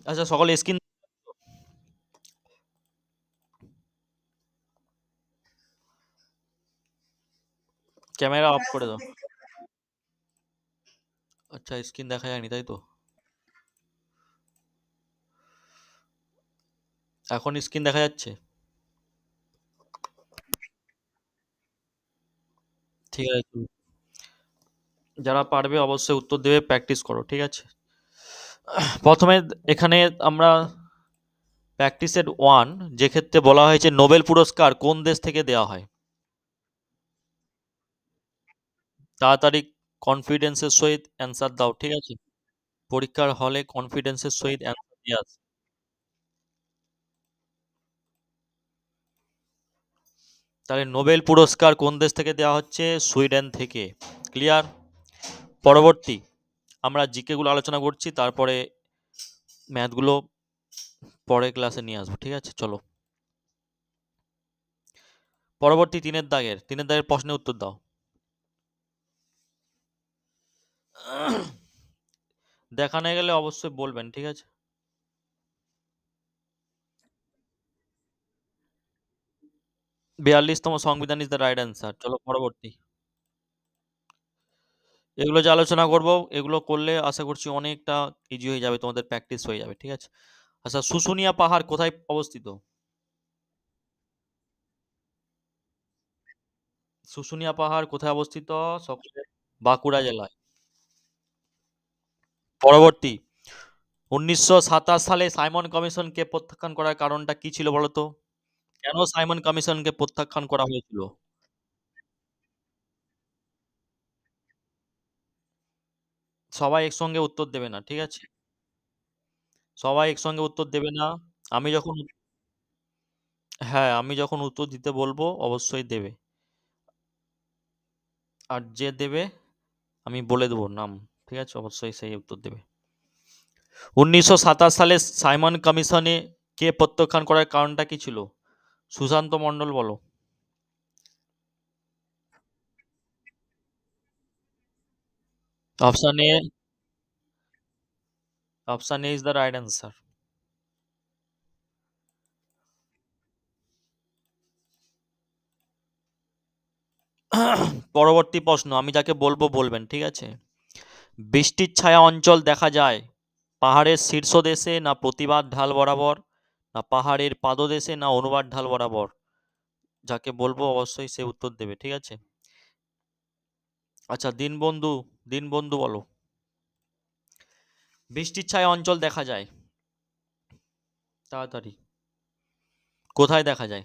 আচ্ছা, সকলে screen camera off করে দাও। আচ্ছা, স্ক্রিন দেখা যায়নি তাই তো? এখন স্ক্রিন দেখা যাচ্ছে? ঠিক আছে। যারা পারবে অবশ্যই উত্তর দেবে, প্র্যাকটিস করো, ঠিক আছে? প্রথমে এখানে আমরা প্র্যাকটিসের ওয়ান, যে ক্ষেত্রে বলা হয়েছে নোবেল পুরস্কার কোন দেশ থেকে দেওয়া হয়। তাড়াতাড়ি কনফিডেন্সের সহিত অ্যান্সার দাও, ঠিক আছে? পরীক্ষার হলে কনফিডেন্সের সহিত অ্যান্সার দিয়ে আস। তাহলে নোবেল পুরস্কার কোন দেশ থেকে দেওয়া হচ্ছে? সুইডেন থেকে। ক্লিয়ার? পরবর্তী আমরা জিকে গুলো আলোচনা করছি, তারপরে ম্যাথগুলো পরে ক্লাসে নিয়ে আসবো, ঠিক আছে? চলো পরবর্তী তিনের দাগের প্রশ্নের উত্তর দাও। দেখা না গেলে অবশ্যই বলবেন, ঠিক আছে? 42তম সংবিধান ইজ দ্য রাইট অ্যান্সার। চলো পরবর্তী। এগুলো যে আলোচনা করব, এগুলো করলে আশা করছি অনেকটা ইজি হয়ে যাবে, তোমাদের প্র্যাকটিস হয়ে যাবে, ঠিক আছে? আচ্ছা, শুশুনিয়া পাহাড় কোথায় অবস্থিত? শুশুনিয়া পাহাড় কোথায় অবস্থিত? সকলে বাঁকুড়া জেলায়। পরবর্তী 1927 সালে সাইমন কমিশনকে প্রত্যাখ্যান করার কারণটা কি ছিল বলো তো? কেন সাইমন কমিশনকে প্রত্যাখ্যান করা হয়েছিল? সবাই একসঙ্গে উত্তর দেবে না, ঠিক আছে? সবাই একসঙ্গে উত্তর দেবে না। আমি যখন হ্যাঁ, আমি যখন উত্তর দিতে বলবো অবশ্যই দেবে। আর যে দেবে আমি বলে দেবো নাম, ঠিক আছে? অবশ্যই সেই উত্তর দেবে। 1927 সালে সাইমন কমিশনে কে প্রত্যাখ্যান করার কারণটা কি ছিল? সুশান্ত মণ্ডল বলো। Option A, option A is the right answer. পরবর্তী প্রশ্ন, আমি যাকে বলবো বলবেন, ঠিক আছে? বৃষ্টির ছায়া অঞ্চল দেখা যায় পাহাড়ের শীর্ষদেশে না প্রতিবাদ ঢাল বরাবর, না পাহাড়ের পাদদেশে, না অনুবাদ ঢাল বরাবর? যাকে বলবো অবশ্যই সে উত্তর দেবে, ঠিক আছে? আচ্ছা, দিনবন্ধু বলো। বৃষ্টির ছায়া অঞ্চল দেখা যায় তাড়াতাড়ি কোথায় দেখা যায়?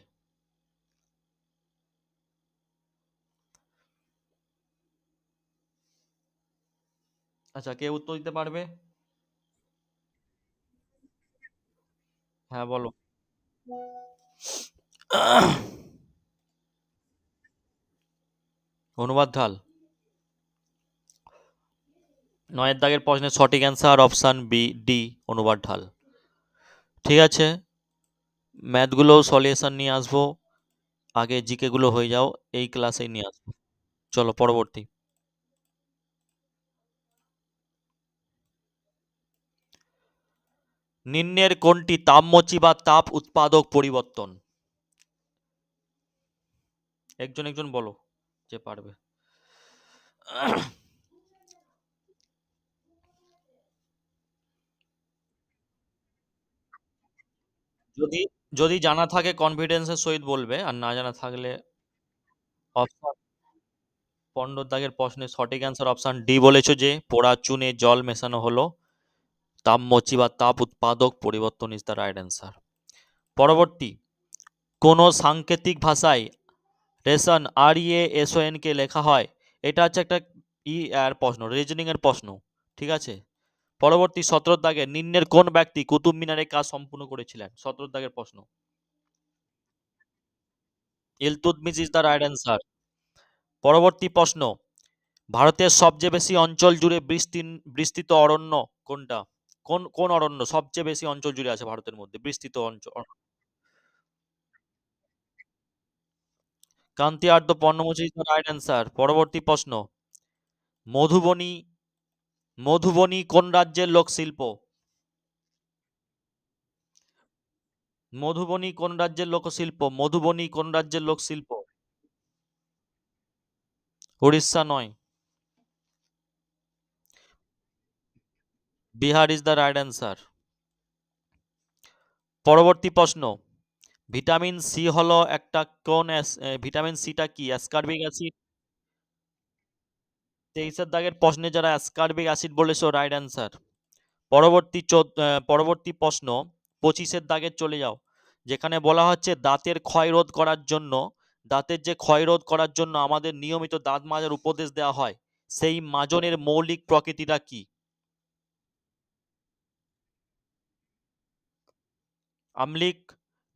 আচ্ছা, কে উত্তর দিতে পারবে? হ্যাঁ, বলো। অনুবাদ ঢাল। 9 দাগের প্রশ্নের সঠিক অ্যান্সার অপশন বি, ডি, অনুবাদ ঢাল। ঠিক আছে, ম্যাথগুলো সলিউশন নিয়ে আসবো, আগে জিকে গুলো হয়ে যাও, এই ক্লাসেই নিয়ে আসবো। চলো পরবর্তী। নিম্নের কোনটি তাপমোচী বা তাপ উৎপাদক পরিবর্তন? একজন একজন বলো, যে পারবে। যদি যদি জানা থাকে কনফিডেন্সের সহিত বলবে, আর না জানা থাকলে অপশন। 15 দাগের প্রশ্নের সঠিক অ্যান্সার অপশন ডি বলেছো, যে পোড়া চুনে জল মেশানো হলো তাপমোচী বা তাপ উৎপাদক পরিবর্তন ইজ দ্য রাইট অ্যান্সার। পরবর্তী, কোনো সাংকেতিক ভাষায় রেশন REASON কে লেখা হয়? এটা হচ্ছে একটা এর প্রশ্ন, রিজনিং এর প্রশ্ন, ঠিক আছে? পরবর্তী 17 দাগে, নিম্নের কোন ব্যক্তি কুতুব মিনারের কাজ সম্পূর্ণ করেছিলেন? 17 দাগের প্রশ্ন। Iltutmish is the right answer. পরবর্তী প্রশ্ন, ভারতের সবচেয়ে বেশি অঞ্চল জুড়ে বিস্তৃত অরণ্য কোনটা? কোন কোন অরণ্য সবচেয়ে বেশি অঞ্চল জুড়ে আছে ভারতের মধ্যে বিস্তৃত অঞ্চল? কান্তি আর্দ্র পর্ণমোচী ইজ দ্য রাইট অ্যান্সার। পরবর্তী প্রশ্ন, মধুবনী মধুবনী কোন রাজ্যের লোকশিল্প? মধুবনী কোন রাজ্যের লোকশিল্প? মধুবনী কোন রাজ্যের লোকশিল্প? উড়িষ্যা নয়। Bihar is the right answer. পরবর্তী প্রশ্ন, ভিটামিন সি হলো একটা ভিটামিন সিটা কি? অ্যাসকারবিক অ্যাসিড। 23 দাগের প্রশ্নে যারা অ্যাসকারবিক অ্যাসিড বলেছো রাইট অ্যান্সার। পরবর্তী প্রশ্ন 25 দাগে চলে যাও, যেখানে বলা হচ্ছে দাঁতের ক্ষয় রোধ করার জন্য, দাঁতের যে ক্ষয় রোধ করার জন্য আমাদের নিয়মিত দাঁত মাজার উপদেশ দেওয়া হয়, সেই মাজনের মৌলিক প্রকৃতিটা কি? আম্লিক,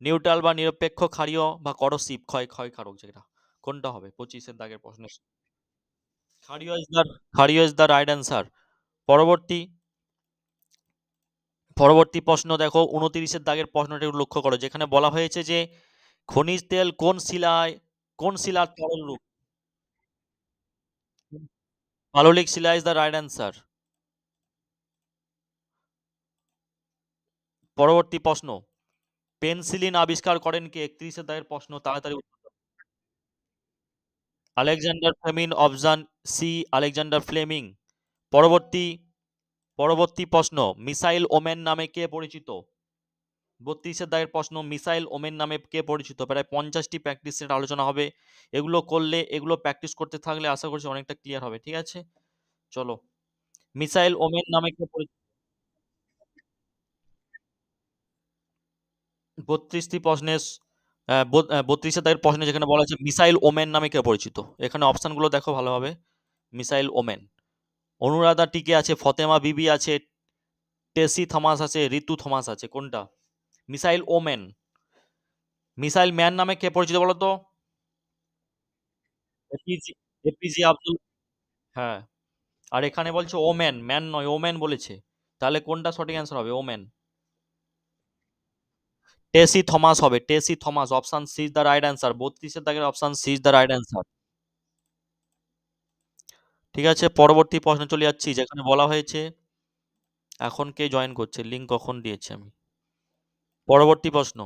নিউট্রাল বা নিরপেক্ষ, ক্ষারীয় বা করসিভ, ক্ষয়কারক যেটা, কোনটা হবে 25 দাগের প্রশ্ন? ক্ষারীয় ইজ দ্য রাইট অ্যান্সার। পরবর্তী পরবর্তী প্রশ্ন দেখো 29 দাগের প্রশ্নটা একটু লক্ষ্য করো, যেখানে বলা হয়েছে যে খনিজ তেল কোন শিলার তরল রূপ? পাললিক শিলা ইজ দ্য রাইট অ্যান্সার। পরবর্তী প্রশ্ন, পেনসিলিন আবিষ্কার করেন কে? 31 দাগের প্রশ্ন, তাড়াতাড়ি উত্তর দাও। Alexander Fleming, option C Alexander Fleming. পরবর্তী পরবর্তী প্রশ্ন, মিসাইল ওমেন নামে কে পরিচিত? 32 দাগের প্রশ্ন, মিসাইল ওমেন নামে কে পরিচিত? প্রায় 50টি প্র্যাকটিস সেট আলোচনা হবে। এগুলো প্র্যাকটিস করতে থাকলে আশা করছি অনেকটা ক্লিয়ার হবে, ঠিক আছে? চলো, মিসাইল ওমেন নামে কে পরিচিত? 32টি প্রশ্নে 32 দাগের প্রশ্নে যেখানে বলা হচ্ছে মিসাইল ওমেন নামে কে পরিচিত, এখানে অপশনগুলো দেখো ভালোভাবে। মিসাইল ওমেন, অনুরাধা টিকে আছে, ফতেমা বিবি আছে, টেসি থমাস আছে, ঋতু থমাস আছে, কোনটা? Missile women. মিসাইল ম্যান নামে কে পরিচিত বলো তো? এপিজে এপিজে আব্দুল, হ্যাঁ। আর এখানে বলছে ওমেন, ম্যান নয়, ওমেন বলেছে। তাহলে কোনটা সঠিক অ্যান্সার হবে? ওমেন। টেসি থমাস হবে, Tessy Thomas, option C is the right answer. 32 দাগের option C is the right answer. ঠিক আছে, পরবর্তী প্রশ্নে চলে যাচ্ছি, যেখানে বলা হয়েছে, এখন কে জয়েন করছে, লিঙ্ক কখন দিয়েছি আমি? পরবর্তী প্রশ্ন,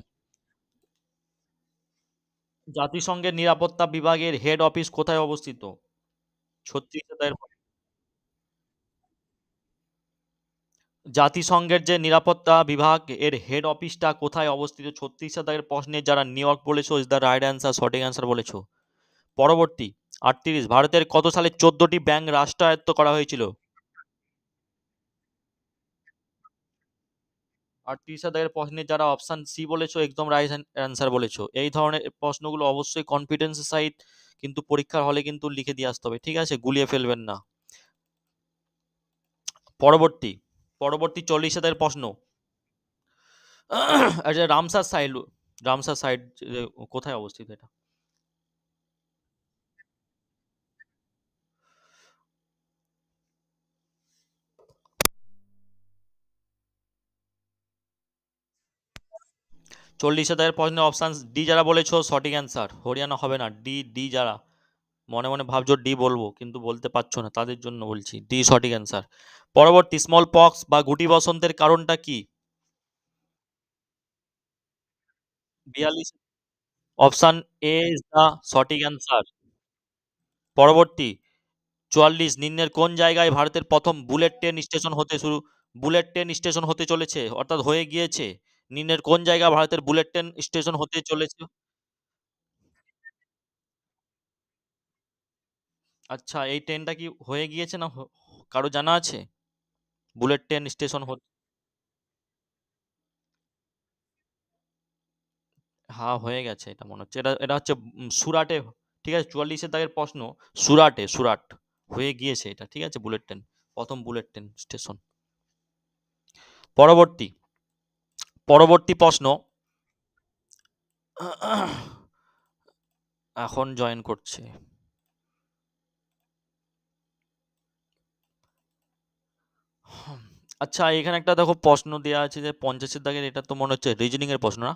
জাতিসংঘের নিরাপত্তা বিভাগের হেড অফিস কোথায় অবস্থিত? 36 দাগের জাতিসংঘের যে নিরাপত্তা বিভাগ এর হেড অফিসটা কোথায় অবস্থিত? 36 দাগের প্রশ্নে যারা নিউ ইয়র্ক বলেছো ইজ দ্য রাইট অ্যান্সার, সঠিক অ্যান্সার বলেছো। পরবর্তী 38, ভারতের কত সালে 14টি ব্যাংক রাষ্ট্রায়ত্ত করা হয়েছিল? 38 দাগের প্রশ্নে যারা অপশন সি বলেছো একদম রাইট অ্যান্সার বলেছো। এই ধরনের প্রশ্নগুলো অবশ্যই কনফিডেন্সের সাইড কিন্তু পরীক্ষার হলে কিন্তু লিখে দিয়ে আসতে হবে, ঠিক আছে? গুলিয়ে ফেলবেন না। পরবর্তী পরবর্তী 40 দাগের প্রশ্ন, আচ্ছা, রামসার সাইট কোথায় অবস্থিত এটা? 40 দাগের প্রশ্নে অপশন ডি যারা বলেছো সঠিক অ্যান্সার। হরিয়ানা হবে না, ডি ডি যারা মনে মনে ভাবছো ডি বলবো কিন্তু বলতে পারছো না, তাদের জন্য বলছি ডি সঠিক অ্যান্সার। পরবর্তী, স্মল পক্স বা গুটি বসন্তের কারণটা কি? 42, অপশন এ ইজ দ্য সঠিক অ্যান্সার। পরবর্তী 44, নিম্নের কোন জায়গায় ভারতের প্রথম বুলেট ট্রেন স্টেশন হতে চলেছে, অর্থাৎ হয়ে গিয়েছে? নিম্নের কোন জায়গায় ভারতের বুলেট ট্রেন স্টেশন হতে চলেছে? আচ্ছা, এই ট্রেনটা কি হয়ে গিয়েছে না কারো জানা আছে? বুলেট ট্রেন স্টেশন হ্যাঁ, হয়ে গেছে এটা মনে হচ্ছে। এটা এটা হচ্ছে সুরাটে, ঠিক আছে? 44 দাগের প্রশ্ন, সুরাট হয়ে গিয়েছে এটা, ঠিক আছে? বুলেট ট্রেন, প্রথম বুলেট ট্রেন স্টেশন। পরবর্তী পরবর্তী প্রশ্ন, এখন জয়েন করছে। আচ্ছা, এখানে একটা দেখো প্রশ্ন দেওয়া আছে যে 50 দাগের, এটা তো মনে হচ্ছে রিজনিং এর প্রশ্ন না?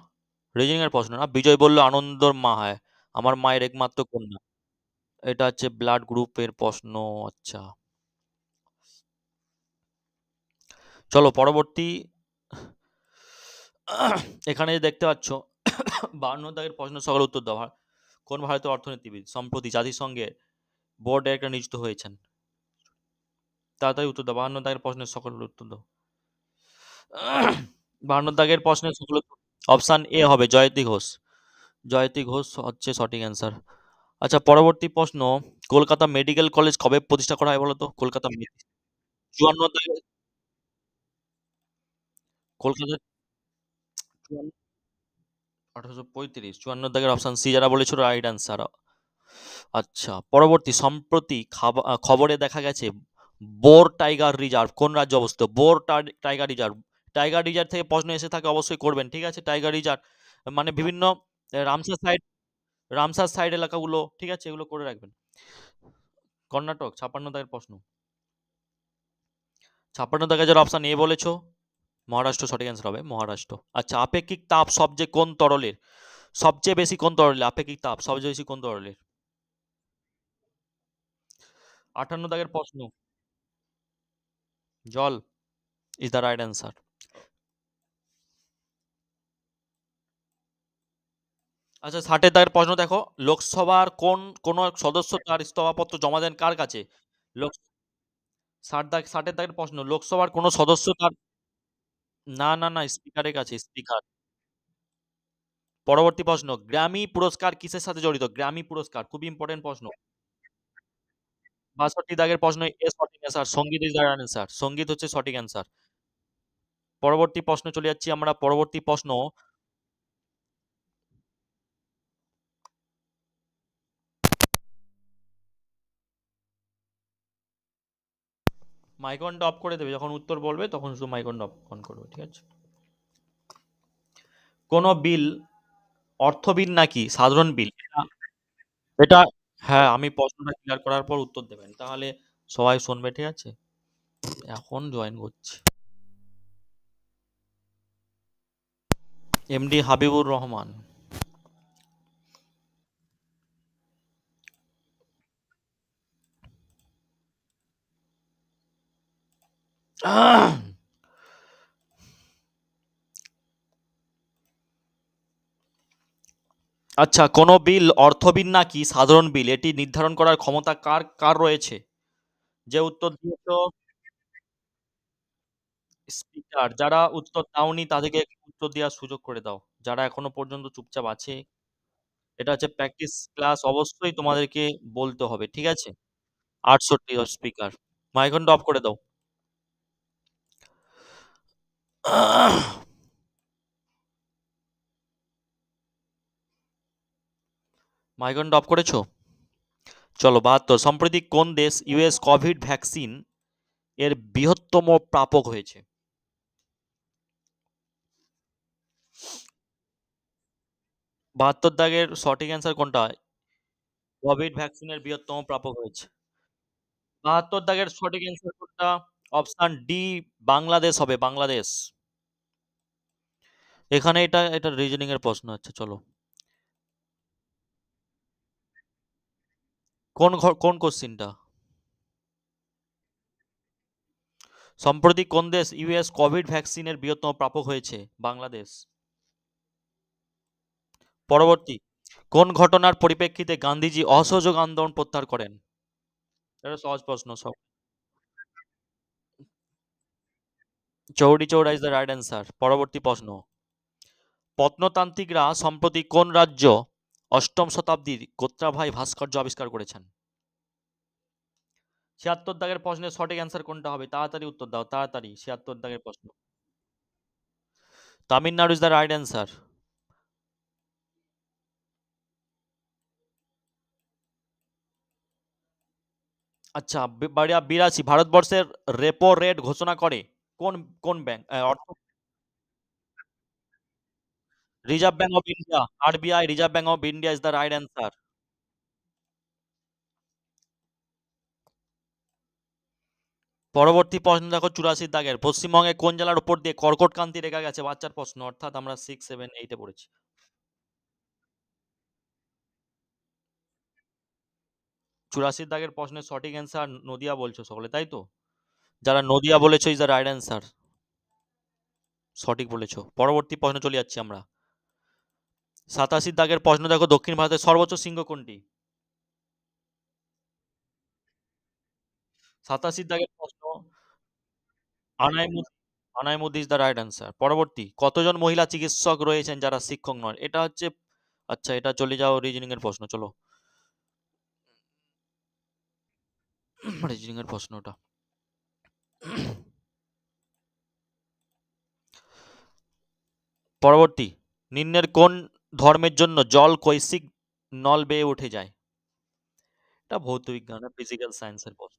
রিজনিং এর প্রশ্ন না? বিজয় বলল আনন্দর মা হয়, আমার মায়ের একমাত্র কন্যা। এটা হচ্ছে ব্লাড গ্রুপের প্রশ্ন। আচ্ছা, চলো পরবর্তী এখানে দেখতে পাচ্ছ 52 দাগের প্রশ্ন সকল উত্তর দাও। কোন ভারতীয় অর্থনীতিবিদ সম্প্রতি জাতিসংঘে বোর্ড ডাইরেক্টর নিযুক্ত হয়েছেন? তাড়াতাড়ি উত্তর দাও। 52 দাগের প্রশ্নের সকল উত্তর দাও। 52 দাগের প্রশ্নের সকল অপশন এ হবে জয়তী ঘোষ। জয়তী ঘোষ হচ্ছে সঠিক অ্যান্সার। আচ্ছা, পরবর্তী প্রশ্ন, কলকাতা মেডিকেল কলেজ কবে প্রতিষ্ঠা করা হয় বলো তো? কলকাতা 54 দাগের, কলকাতা 1835, 54 দাগের অপশন সি যারা বলেছিল রাইট অ্যান্সার। আচ্ছা, পরবর্তী, সম্প্রতি খবরে দেখা গেছে বোর টাইগার রিজার্ভ কোন রাজ্যে অবস্থিত? Bor tiger reserve, tiger reserve থেকে প্রশ্ন এসে থাকে, অবশ্যই করবেন, ঠিক আছে? টাইগার রিজার্ভ মানে বিভিন্ন রামসার সাইড, রামসার সাইড এলাকাগুলো, ঠিক আছে, এগুলো করে রাখবেন। কর্ণাটক, 56 দাগের প্রশ্ন। 56 দাগে যারা অপশন এ বলেছো, মহারাষ্ট্র সঠিক অ্যান্সার হবে, মহারাষ্ট্র। আচ্ছা, আপেক্ষিক তাপ সবচেয়ে কোন তরলের, সবচেয়ে বেশি কোন তরলের আপেক্ষিক তাপ সবচেয়ে বেশি কোন তরলের? 58 দাগের প্রশ্ন, জল ইজ দ্য রাইট অ্যান্সার। আচ্ছা, 60 দাগের প্রশ্ন দেখো, লোকসভার কোন এক সদস্য তার ইস্তফাপত্র জমা দেন কার কাছে? লোক 60 দাগের প্রশ্ন, লোকসভার কোন সদস্য তার, না না না, স্পিকারের কাছে, স্পিকার। পরবর্তী প্রশ্ন, গ্র্যামি পুরস্কার কিসের সাথে জড়িত? গ্র্যামি পুরস্কার খুব ইম্পর্টেন্ট প্রশ্ন। 62 দাগের প্রশ্ন এ সঠিক অ্যান্সার, সঙ্গীত ইজ দ্য অ্যান্সার, সঙ্গীত হচ্ছে সঠিক অ্যান্সার। পরবর্তী প্রশ্ন চলে যাচ্ছি আমরা, পরবর্তী প্রশ্ন, মাইকনটা অফ করে দেবে যখন উত্তর বলবে, তখন শুধু মাইকনটা অন করবে, ঠিক আছে? কোন বিল অর্থ বিল নাকি সাধারণ বিল, এটা, হ্যাঁ, আমি প্রশ্নটা ক্লিয়ার করার পর উত্তর দেবেন, তাহলে সবাই শুনবে, ঠিক আছে? এখন জয়েন করছি। এমডি হাবিবুর রহমান। আচ্ছা, কোন বিল অর্থবিল নাকি সাধারণ বিল এটি নির্ধারণ করার ক্ষমতা কার কার রয়েছে? যে উত্তর দিয়েছো, স্পিকার। যারা উত্তর দাওনি তাদেরকে উত্তর দেওয়ার সুযোগ করে দাও, যারা এখনো পর্যন্ত চুপচাপ আছে। এটা হচ্ছে প্র্যাকটিস ক্লাস, অবশ্যই তোমাদেরকে বলতে হবে, ঠিক আছে? 68 স্পিকার। মাইকনটা অফ করে দাও। মাইকনটা অফ করেছো? চলো, 72, সম্প্রতি কোন দেশ ইউএস কোভিড ভ্যাকসিন এর বৃহত্তম প্রাপক হয়েছে? 72 দাগের সঠিক অ্যান্সার কোনটা? কোভিড ভ্যাকসিনের বৃহত্তম প্রাপক হয়েছে। 72 দাগের সঠিক অ্যান্সার কোনটা? অপশন ডি, বাংলাদেশ হবে, বাংলাদেশ। এখানে এটা রিজনিং এর প্রশ্ন আছে, চলো। কোন কোশ্চিনটা? সম্প্রতি কোন দেশ ইউএস কোভিড ভ্যাকসিনের বৃহত্তম প্রাপক হয়েছে? বাংলাদেশ। পরবর্তী, কোন ঘটনার পরিপ্রেক্ষিতে গান্ধীজি অসহযোগ আন্দোলন প্রত্যাহার করেন? এটা সহজ প্রশ্ন সব। চৌরি চৌরা ইজ দ্য রাইট অ্যান্সার। পরবর্তী প্রশ্ন, প্রত্নতান্ত্রিকরা সম্প্রতি কোন রাজ্য অষ্টম শতাব্দীর কোত্রাভাই ভাস্কর্য আবিষ্কার করেছেন? 76 দাগের প্রশ্নের সঠিক অ্যান্সার কোনটা হবে? তাড়াতাড়ি উত্তর দাও, তাড়াতাড়ি। 76 দাগের প্রশ্ন, Tamil Nadu is the right answer. আচ্ছা, 82, ভারতবর্ষের রেপো রেট ঘোষণা করে কোন কোন ব্যাংক, অর্থ, reserve bank of India, RBI, reserve bank of India is the right answer. পরবর্তী প্রশ্ন দেখো, 84 দাগের, পশ্চিমবঙ্গে কোন জেলার উপর দিয়ে কর্কটক্রান্তি রেখা গেছে? বাচ্চার প্রশ্ন, অর্থাৎ আমরা 6, 7, 8 এ পড়েছি। 84 দাগের প্রশ্নের সঠিক অ্যান্সার নদিয়া বলছো সকলে, তাই তো? যারা নদিয়া বলেছো ইজ দ্য রাইট অ্যান্সার। সঠিক বলেছো। পরবর্তী প্রশ্ন চলে যাচ্ছি আমরা। 87 দাগের প্রশ্ন দেখো, দক্ষিণ ভারতের সর্বোচ্চ শৃঙ্গ কোনটি? 87 দাগের প্রশ্ন, আনাইমুদ আনাইমুদ ইজ দ্য রাইট অ্যান্সার। পরবর্তী, কতজন মহিলা চিকিৎসক রয়েছেন যারা শিক্ষক নন? এটা হচ্ছে, আচ্ছা এটা চলে যাও রিজনিং এর প্রশ্ন, চলো রিজনিং এর প্রশ্নটা। পরবর্তী, নিম্নের কোন ধর্মের জন্য জল কৈশিক নল বেয়ে উঠে যায়? এটা ভৌত বিজ্ঞান, ফিজিক্যাল সায়েন্সের প্রশ্ন।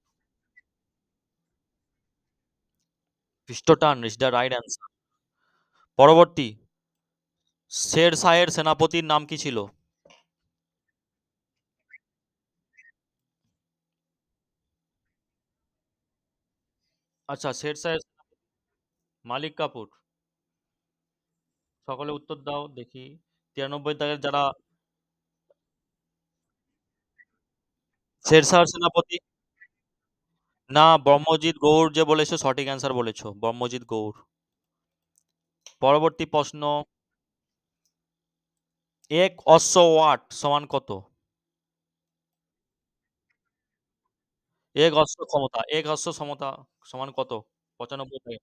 পৃষ্ঠটান ইজ দ্য রাইট অ্যান্সার। পরবর্তী, শের শাহের সেনাপতির নাম কি ছিল? আচ্ছা, শের শাহের মালিক কাপুর। সকলে উত্তর দাও দেখি। 93 দাগের যারা, শের শাহর সেনাপতি, না ব্রহ্মজিৎ গৌড় যে বলেছো সঠিক অ্যান্সার বলেছো, ব্রহ্মজিৎ গৌড়। পরবর্তী প্রশ্ন, এক অশ্ব ওয়াট সমান কত? এক অশ্ব ক্ষমতা সমান কত? 95 থেকে,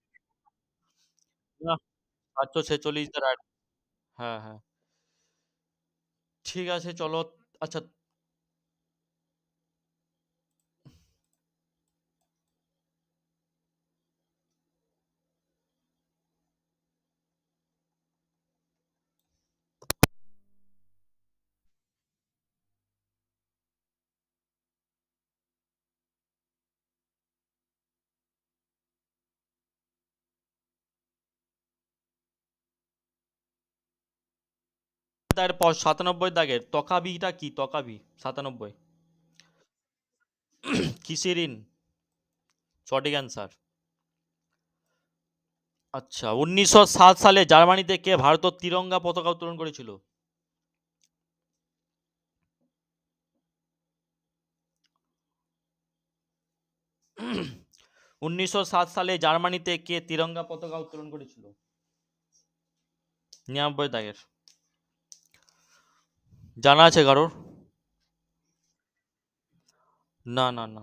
না 746 দ্য রাইট। হ্যাঁ হ্যাঁ, ঠিক আছে চলো। আচ্ছা, তারপর 97 দাগের তকাবিটা কি? তকাবি 97 কিসের ঋণ? সঠিক অ্যান্সার। আচ্ছা, 1907 সালে জার্মানিতে কে ভারতের তিরঙ্গা পতাকা উত্তোলন করেছিল? 1907 সালে জার্মানিতে কে তিরঙ্গা পতাকা উত্তোলন করেছিল? 99 দাগের, জানা আছে কারোর? না না না,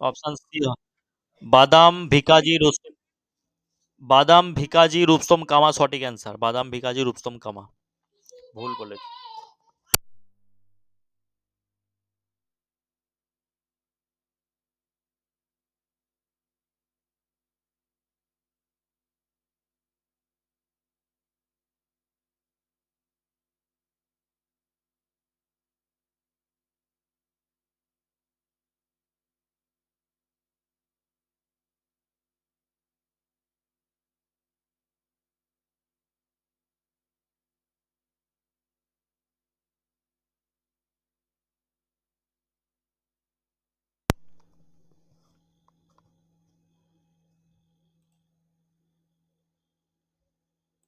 অপশন সি, বাদাম ভিকাজি রুস্তম, বাদাম ভিকাজি রুস্তম কামা সঠিক অ্যান্সার। বাদাম ভিকাজি রুস্তম কামা, ভুল বলেছে।